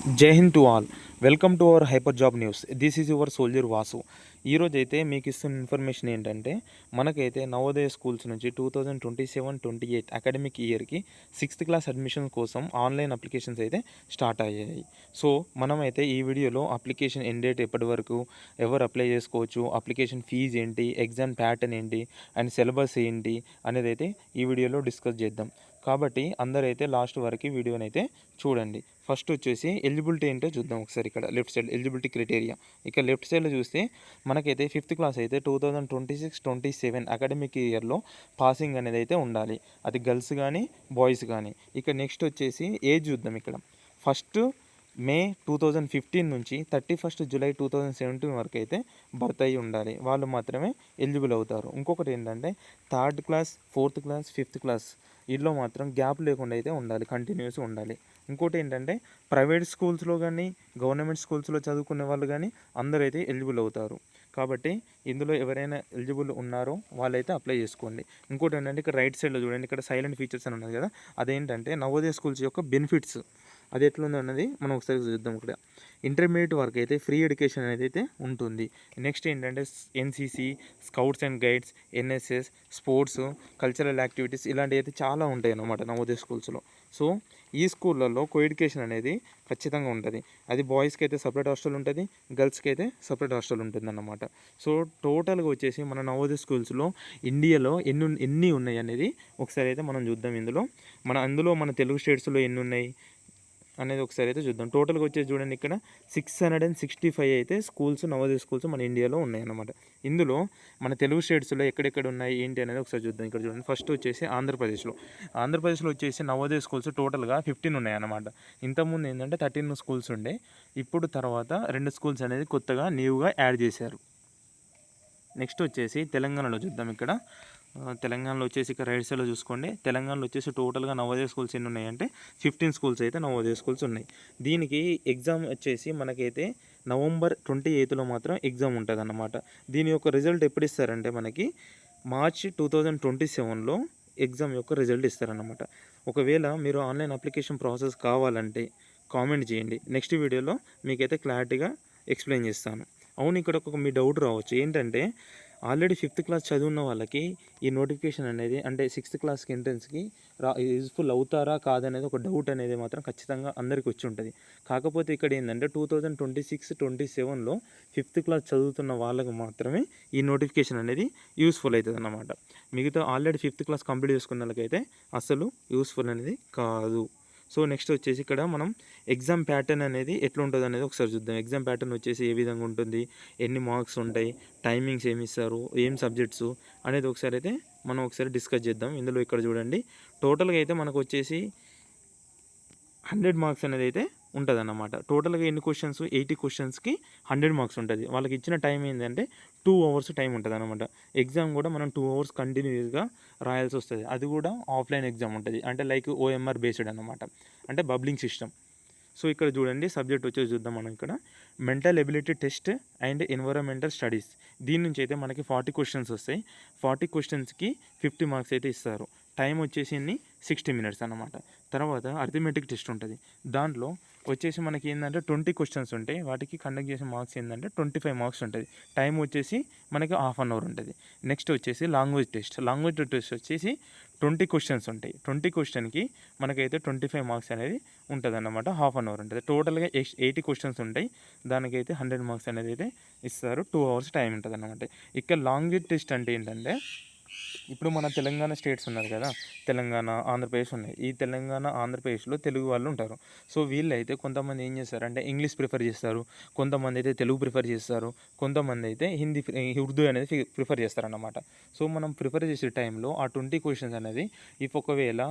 జై Hind to all. Welcome to our hyper job news. This is your soldier Vasu. ఈరోజు అయితే మీకు ఇస్తున్న ఇన్ఫర్మేషన్ ఏంటంటే, మనకైతే నవోదయ స్కూల్స్ నుంచి 2027-28 అకాడమిక్ ఇయర్కి 6th క్లాస్ అడ్మిషన్ కోసం ఆన్లైన్ అప్లికేషన్స్ అయితే స్టార్ట్ అయ్యాయి. సో మనమైతే ఈ వీడియోలో అప్లికేషన్ ఎండ్ డేట్ ఎప్పటి వరకు, ఎవరు అప్లై చేసుకోవచ్చు, అప్లికేషన్ ఫీజు ఏంటి, ఎగ్జామ్ ప్యాటర్న్ ఏంటి అండ్ సిలబస్ ఏంటి అనేది అయితే ఈ వీడియోలో డిస్కస్ చేద్దాం. కాబట్టి అందరైతే లాస్ట్ వరకు వీడియోని అయితే చూడండి. ఫస్ట్ వచ్చేసి ఎలిజిబిలిటీ ఏంటో చూద్దాం ఒకసారి. ఇక్కడ లెఫ్ట్ సైడ్ ఎలిజిబిలిటీ క్రైటీరియా, ఇక్కడ లెఫ్ట్ సైడ్లో చూస్తే మనకైతే 5th క్లాస్ అయితే 2026-27 అకాడమిక్ ఇయర్లో పాసింగ్ అనేది అయితే ఉండాలి. అది గర్ల్స్ కానీ బాయ్స్ కానీ. ఇక నెక్స్ట్ వచ్చేసి ఏజ్ చూద్దాం. ఇక్కడ ఫస్ట్ మే 2015 నుంచి 31st జూలై 2017 వరకు అయితే బర్త్ అయ్యి ఉండాలి. వాళ్ళు మాత్రమే ఎలిజిబుల్ అవుతారు. ఇంకొకటి ఏంటంటే 3rd class 4th class 5th class వీటిలో మాత్రం గ్యాప్ లేకుండా అయితే ఉండాలి, కంటిన్యూస్ ఉండాలి. ఇంకోటి ఏంటంటే ప్రైవేట్ స్కూల్స్లో కానీ గవర్నమెంట్ స్కూల్స్లో చదువుకునే వాళ్ళు కానీ అందరైతే ఎలిజిబుల్ అవుతారు. కాబట్టి ఇందులో ఎవరైనా ఎలిజిబుల్ ఉన్నారో వాళ్ళైతే అప్లై చేసుకోండి. ఇంకోటి ఏంటంటే ఇక్కడ రైట్ సైడ్లో చూడండి, ఇక్కడ సైలెంట్ ఫీచర్స్ అని ఉన్నది కదా, అదేంటంటే నవోదయ స్కూల్స్ యొక్క బెనిఫిట్స్ అది ఎట్లుంది అన్నది మనం ఒకసారి చూద్దాం. ఇక్కడ ఇంటర్మీడియట్ వరకు అయితే ఫ్రీ ఎడ్యుకేషన్ అనేది అయితే ఉంటుంది. నెక్స్ట్ ఏంటంటే NCC, scouts and guides, NSS, sports, cultural activities ఇలాంటివి అయితే చాలా ఉంటాయి అన్నమాట నవోదయ స్కూల్స్లో. సో ఈ స్కూళ్ళల్లో కో ఎడ్యుకేషన్ అనేది ఖచ్చితంగా ఉంటుంది. అది బాయ్స్కి అయితే సపరేట్ హాస్టల్ ఉంటుంది, గర్ల్స్కి అయితే సపరేట్ హాస్టల్ ఉంటుంది అన్నమాట. సో టోటల్గా వచ్చేసి మన నవోదయ స్కూల్స్లో ఇండియాలో ఎన్ని ఉన్నాయి అనేది ఒకసారి అయితే మనం చూద్దాం. అందులో మన తెలుగు స్టేట్స్లో ఎన్ని ఉన్నాయి అనేది ఒకసారి అయితే చూద్దాం. టోటల్గా వచ్చేసి చూడండి, ఇక్కడ 665 అయితే స్కూల్స్, నవోదయ స్కూల్స్ మన ఇండియాలో ఉన్నాయి అన్నమాట. ఇందులో మన తెలుగు స్టేట్స్లో ఎక్కడెక్కడ ఉన్నాయి ఏంటి అనేది ఒకసారి చూద్దాం. ఇక్కడ చూడండి, ఫస్ట్ వచ్చేసి ఆంధ్రప్రదేశ్లో వచ్చేసి నవోదయ స్కూల్స్ టోటల్గా 15 ఉన్నాయి అన్నమాట. ఇంతకుముందు ఏంటంటే 13 స్కూల్స్ ఉండే, ఇప్పుడు తర్వాత 2 స్కూల్స్ అనేది కొత్తగా న్యూగా యాడ్ చేశారు. నెక్స్ట్ వచ్చేసి తెలంగాణలో చూద్దాం. ఇక్కడ తెలంగాణలో వచ్చేసి ఇక్కడ రైట్ సైడ్లో చూసుకోండి, తెలంగాణలో వచ్చేసి టోటల్గా నవోదయ స్కూల్స్ ఎన్ని ఉన్నాయంటే 15 స్కూల్స్ అయితే నవోదయ స్కూల్స్ ఉన్నాయి. దీనికి ఎగ్జామ్ వచ్చేసి మనకైతే నవంబర్ 28లో మాత్రం ఎగ్జామ్ ఉంటుంది అన్నమాట. దీని యొక్క రిజల్ట్ ఎప్పుడు ఇస్తారంటే మనకి మార్చ్ 2027లో ఎగ్జామ్ యొక్క రిజల్ట్ ఇస్తారన్నమాట. ఒకవేళ మీరు ఆన్లైన్ అప్లికేషన్ ప్రాసెస్ కావాలంటే కామెంట్ చేయండి, నెక్స్ట్ వీడియోలో మీకైతే క్లారిటీగా ఎక్స్ప్లెయిన్ చేస్తాను. అవును, ఇక్కడ ఒక మీ డౌట్ రావచ్చు ఏంటంటే, ఆల్రెడీ 5th క్లాస్ చదువున్న వాళ్ళకి ఈ నోటిఫికేషన్ అనేది అంటే 6th క్లాస్కి ఎంట్రన్స్కి యూజ్ఫుల్ అవుతారా కాదనేది ఒక డౌట్ అనేది మాత్రం ఖచ్చితంగా అందరికి వచ్చి ఉంటుంది. కాకపోతే ఇక్కడ ఏంటంటే 2026-27లో 5th క్లాస్ చదువుతున్న వాళ్ళకి మాత్రమే ఈ నోటిఫికేషన్ అనేది యూస్ఫుల్ అవుతుంది అన్నమాట. మిగతా ఆల్రెడీ 5th క్లాస్ కంప్లీట్ చేసుకున్న వాళ్ళకైతే అసలు యూస్ఫుల్ అనేది కాదు. సో నెక్స్ట్ వచ్చేసి ఇక్కడ మనం ఎగ్జామ్ ప్యాటర్న్ అనేది ఎట్లా ఉంటుంది అనేది ఒకసారి చూద్దాం. ఎగ్జామ్ ప్యాటర్న్ వచ్చేసి ఏ విధంగా ఉంటుంది, ఎన్ని మార్క్స్ ఉంటాయి, టైమింగ్స్ ఏమి ఇస్తారు, ఏం సబ్జెక్ట్స్ అనేది ఒకసారి డిస్కస్ చేద్దాం. ఇందులో ఇక్కడ చూడండి, టోటల్గా అయితే మనకు వచ్చేసి 100 మార్క్స్ అనేది అయితే ఉంటుంది అన్నమాట. టోటల్గా ఎన్ని క్వశ్చన్స్, 80 క్వశ్చన్స్కి 100 మార్క్స్ ఉంటుంది. వాళ్ళకి ఇచ్చిన టైం ఏంటంటే 2 అవర్స్ టైం ఉంటుంది అనమాట. ఎగ్జామ్ కూడా మనం 2 అవర్స్ కంటిన్యూస్గా రాయాల్సి వస్తుంది. అది కూడా ఆఫ్లైన్ ఎగ్జామ్ ఉంటుంది, అంటే లైక్ ఓఎంఆర్ బేస్డ్ అనమాట, అంటే బబ్లింగ్ సిస్టమ్. సో ఇక్కడ చూడండి, సబ్జెక్ట్ వచ్చేసి చూద్దాం మనం. ఇక్కడ mental ability test and environmental studies, దీని నుంచి అయితే మనకి 40 క్వశ్చన్స్ వస్తాయి. 40 క్వశ్చన్స్కి 50 మార్క్స్ అయితే ఇస్తారు. టైం వచ్చేసి 60 మినిట్స్ అన్నమాట. తర్వాత అర్థమెటిక్ టెస్ట్ ఉంటుంది, దాంట్లో వచ్చేసి మనకి ఏంటంటే 20 క్వశ్చన్స్ ఉంటాయి. వాటికి కండక్ట్ చేసే మార్క్స్ ఏంటంటే 25 మార్క్స్ ఉంటుంది. టైం వచ్చేసి మనకి ½ అన్ అవర్ ఉంటుంది. నెక్స్ట్ వచ్చేసి లాంగ్వేజ్ టెస్ట్ వచ్చేసి 20 క్వశ్చన్స్ ఉంటాయి. 20 క్వశ్చన్కి మనకైతే 25 మార్క్స్ అనేది ఉంటుంది అన్నమాట. ½ అన్ అవర్ ఉంటుంది. టోటల్గా 80 క్వశ్చన్స్ ఉంటాయి, దానికైతే 100 మార్క్స్ అనేది అయితే ఇస్తారు. 2 అవర్స్ టైం ఉంటుంది అన్నమాట. ఇక్కడ లాంగ్వేజ్ టెస్ట్ అంటే ఏంటంటే, ఇప్పుడు మన తెలంగాణ స్టేట్స్ ఉన్నారు కదా, తెలంగాణ ఆంధ్రప్రదేశ్ ఉన్నాయి. ఈ తెలంగాణ ఆంధ్రప్రదేశ్లో తెలుగు వాళ్ళు ఉంటారు. సో వీళ్ళైతే కొంతమంది ఏం చేస్తారంటే ఇంగ్లీష్ ప్రిఫర్ చేస్తారు, కొంతమంది అయితే తెలుగు ప్రిఫర్ చేస్తారు, కొంతమంది అయితే ఉర్దూ అనేది ప్రిఫర్ చేస్తారన్నమాట. సో మనం ప్రిఫర్ చేసే టైంలో ఆ 20 క్వశ్చన్స్ అనేది ఒకవేళ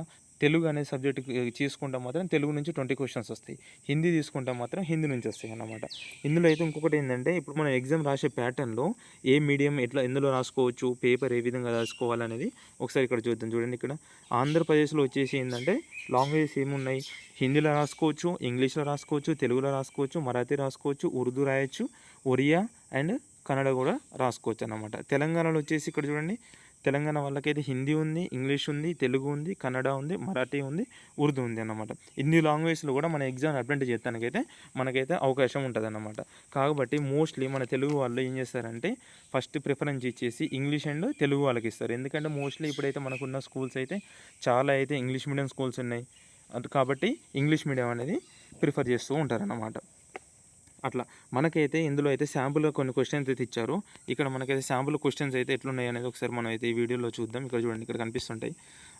తెలుగు అనే సబ్జెక్ట్ తీసుకుంటే మాత్రం తెలుగు నుంచి 20 క్వశ్చన్స్ వస్తాయి, హిందీ తీసుకుంటే మాత్రం హిందీ నుంచి వస్తాయి అన్నమాట. ఇందులో అయితే ఇంకొకటి ఏంటంటే, ఇప్పుడు మనం ఎగ్జామ్ రాసే ప్యాటర్న్లో ఏ మీడియం ఎందులో రాసుకోవచ్చు, పేపర్ ఏ విధంగా రాసుకోవాలనేది ఒకసారి ఇక్కడ చూద్దాం. చూడండి, ఇక్కడ ఆంధ్రప్రదేశ్లో వచ్చేసి ఏంటంటే లాంగ్వేజెస్ ఏమున్నాయి, హిందీలో రాసుకోవచ్చు, ఇంగ్లీష్లో రాసుకోవచ్చు, తెలుగులో రాసుకోవచ్చు, మరాఠీ రాసుకోవచ్చు, ఉర్దూ రాయొచ్చు, ఒరియా అండ్ కన్నడ కూడా రాసుకోవచ్చు అన్నమాట. తెలంగాణలో వచ్చేసి ఇక్కడ చూడండి, తెలంగాణ వాళ్ళకైతే హిందీ ఉంది, ఇంగ్లీష్ ఉంది, తెలుగు ఉంది, కన్నడ ఉంది, మరాఠీ ఉంది, ఉర్దూ ఉంది అన్నమాట. ఇన్ని లాంగ్వేజ్లో కూడా మన ఎగ్జామ్ అటెంప్ట్ చేయడానికైతే మనకైతే అవకాశం ఉంటుంది అన్నమాట. కాబట్టి మోస్ట్లీ మన తెలుగు వాళ్ళు ఏం చేస్తారంటే ఫస్ట్ ప్రిఫరెన్స్ ఇచ్చేసి ఇంగ్లీష్ అండ్ తెలుగు వాళ్ళకి ఇస్తారు. ఎందుకంటే మోస్ట్లీ ఇప్పుడైతే మనకున్న స్కూల్స్ అయితే చాలా అయితే ఇంగ్లీష్ మీడియం స్కూల్స్ ఉన్నాయి. కాబట్టి ఇంగ్లీష్ మీడియం అనేది ప్రిఫర్ చేస్తూ ఉంటారన్నమాట. అట్లా మనకైతే ఇందులో అయితే శాంపుల్గా కొన్ని క్వశ్చన్స్ అయితే ఇచ్చారు. ఇక్కడ మనకైతే శాంపుల్ క్వశ్చన్స్ అయితే ఎట్లున్నాయి అనేది ఒకసారి మనం అయితే ఈ వీడియోలో చూద్దాం. ఇక్కడ చూడండి, ఇక్కడ కనిపిస్తుంటాయి.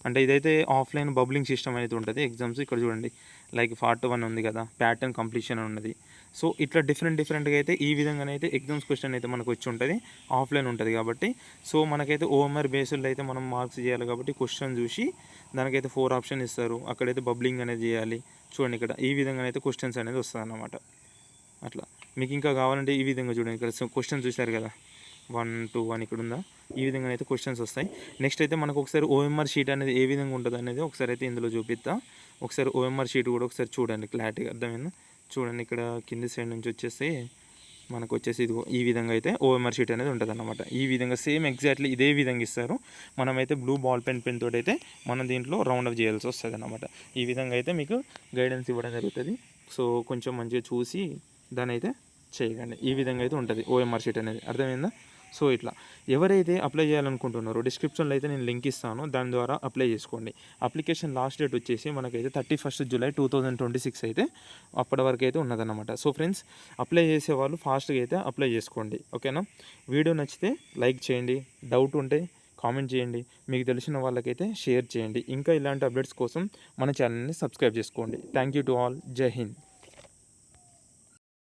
అంటే ఇదైతే ఆఫ్లైన్ బబ్లింగ్ సిస్టమ్ అయితే ఉంటుంది ఎగ్జామ్స్. ఇక్కడ చూడండి, లైక్ పార్ట్ 1 ఉంది కదా, ప్యాటర్న్ కంప్లీషన్ ఉన్నది. సో ఇట్లా డిఫరెంట్గా అయితే ఈ విధంగానైతే ఎగ్జామ్స్ క్వశ్చన్ అయితే మనకు వచ్చి ఉంటుంది. ఆఫ్లైన్ ఉంటుంది కాబట్టి సో మనకైతే ఓఎంఆర్ బేస్డ్ అయితే మనం మార్క్స్ చేయాలి. కాబట్టి క్వశ్చన్ చూసి దానికైతే 4 ఆప్షన్ ఇస్తారు. అక్కడైతే బబ్లింగ్ అనేది చేయాలి. చూడండి, ఇక్కడ ఈ విధంగానైతే క్వశ్చన్స్ అనేది వస్తుంది అన్నమాట. అట్లా మీకు ఇంకా కావాలంటే ఈ విధంగా చూడండి, ఇక్కడ క్వశ్చన్స్ చూశారు కదా, 1, 2, 1 ఇక్కడ ఉందా, ఈ విధంగా అయితే క్వశ్చన్స్ వస్తాయి. నెక్స్ట్ అయితే మనకు ఒకసారి ఓఎంఆర్ షీట్ అనేది ఏ విధంగా ఉంటుంది అనేది ఒకసారి అయితే ఇందులో చూపిస్తా. ఒకసారి ఓఎంఆర్ షీట్ కూడా ఒకసారి చూడండి, క్లారిటీగా అర్థమైందా. చూడండి, ఇక్కడ కింది సైడ్ నుంచి వచ్చేసి మనకు వచ్చేసి ఇది ఈ విధంగా అయితే ఓఎంఆర్ షీట్ అనేది ఉంటుంది అన్నమాట. ఈ విధంగా సేమ్ ఎగ్జాక్ట్లీ ఇదే విధంగా ఇస్తారు. మనమైతే బ్లూ బాల్ పెన్ తోటి అయితే మనం దీంట్లో రౌండ్ అప్ చేయాల్సి వస్తుంది అన్నమాట. ఈ విధంగా అయితే మీకు గైడెన్స్ ఇవ్వడం జరుగుతుంది. సో కొంచెం మంచిగా చూసి దాన్ని అయితే చేయకండి. ఈ విధంగా అయితే ఉంటుంది ఓఎంఆర్ షీట్ అనేది, అర్థమైందా. సో ఇట్లా ఎవరైతే అప్లై చేయాలనుకుంటున్నారో డిస్క్రిప్షన్లో అయితే నేను లింక్ ఇస్తాను, దాని ద్వారా అప్లై చేసుకోండి. అప్లికేషన్ లాస్ట్ డేట్ వచ్చేసి మనకైతే 31 జూలై 2026 అయితే అప్పటి వరకు అయితే ఉన్నదన్నమాట. సో ఫ్రెండ్స్, అప్లై చేసే వాళ్ళు ఫాస్ట్గా అయితే అప్లై చేసుకోండి, ఓకేనా. వీడియో నచ్చితే లైక్ చేయండి, డౌట్ ఉంటే కామెంట్ చేయండి, మీకు తెలిసిన వాళ్ళకైతే షేర్ చేయండి. ఇంకా ఇలాంటి అప్డేట్స్ కోసం మన ఛానల్ని సబ్స్క్రైబ్ చేసుకోండి. Thank you to all. జై హింద్.